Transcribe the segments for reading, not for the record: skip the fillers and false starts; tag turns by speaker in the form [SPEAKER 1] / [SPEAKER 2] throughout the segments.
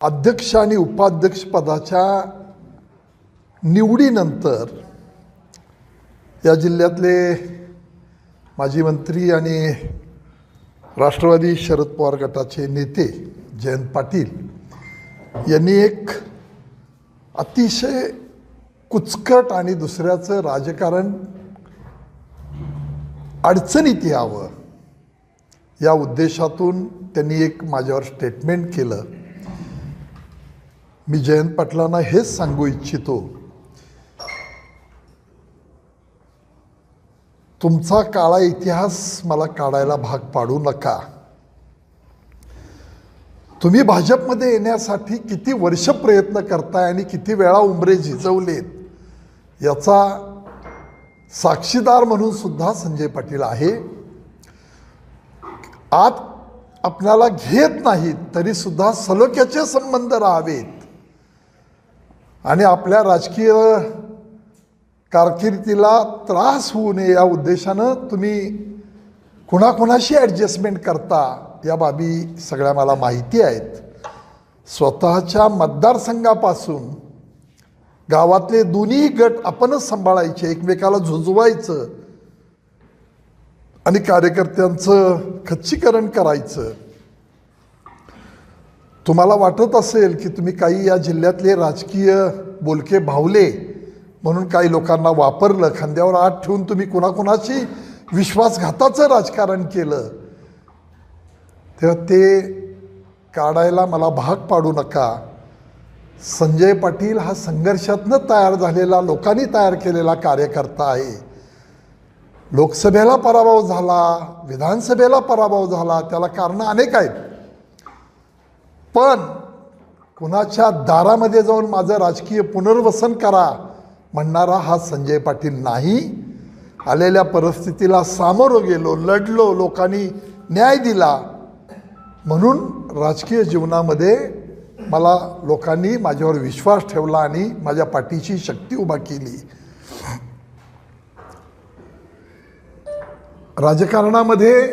[SPEAKER 1] अध्यक्ष आणि उपाध्यक्ष पदाच्या निवडीनंतर या जिल्ह्यातले माजी मंत्री आणि राष्ट्रवादी शरद पवार गटाचे नेते जयंत पाटील यांनी एक अतिशय कुचकट आणि दुसऱ्याचं राजकारण अडचणीत यावं या उद्देशातून त्यांनी एक माझ्यावर स्टेटमेंट केलं. मी जयंत पाटलांना हेच सांगू इच्छितो, तुमचा काळा इतिहास मला काढायला भाग पाडू नका. तुम्ही भाजपमध्ये येण्यासाठी किती वर्ष प्रयत्न करताय आणि किती वेळा उंबरे झिजवलेत याचा साक्षीदार म्हणून सुद्धा संजय पाटील आहे. आत आपल्याला घेत नाहीत तरी सुद्धा सलोख्याचे संबंध राहावेत आणि आपल्या राजकीय कारकिर्दीला त्रास होऊ नये या उद्देशानं तुम्ही कुणाकुणाशी ॲडजस्टमेंट करता या बाबी सगळ्या मला माहिती आहेत. स्वतःच्या मतदारसंघापासून गावातले दोन्ही गट आपणच सांभाळायचे, एकमेकाला झुजवायचं आणि कार्यकर्त्यांचं खच्चीकरण करायचं. तुम्हाला वाटत असेल की तुम्ही काही या जिल्ह्यातले राजकीय बोलके भावले म्हणून काही लोकांना वापरलं, खांद्यावर हात ठेवून तुम्ही कुणाकुणाशी विश्वासघाताचं राजकारण केलं, तेव्हा ते काढायला मला भाग पाडू नका. संजय पाटील हा संघर्षातनं तयार झालेला, लोकांनी तयार केलेला कार्यकर्ता आहे. लोकसभेला पराभव झाला, विधानसभेला पराभव झाला, त्याला कारणं अनेक आहेत. पण कुणाच्या दारामध्ये जाऊन माझं राजकीय पुनर्वसन करा म्हणणारा हा संजय पाटील नाही. आलेल्या परिस्थितीला सामोरं गेलो, लढलो, लोकांनी न्याय दिला म्हणून राजकीय जीवनामध्ये मला लोकांनी माझ्यावर विश्वास ठेवला आणि माझ्या पाठीची शक्ती उभा केली. राजकारणामध्ये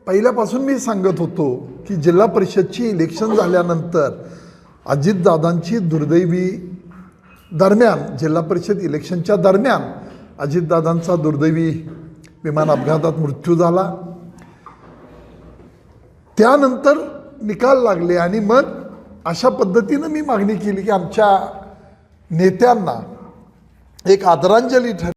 [SPEAKER 1] पहिल्यापासून मी सांगत होतो की जिल्हा परिषदची इलेक्शन झाल्यानंतर अजितदादांची दुर्दैवी दरम्यान, जिल्हा परिषद इलेक्शनच्या दरम्यान अजितदादांचा दुर्दैवी विमान अपघातात मृत्यू झाला. त्यानंतर निकाल लागले आणि मग अशा पद्धतीनं मी मागणी केली की आमच्या नेत्यांना एक आदरांजली ठरेल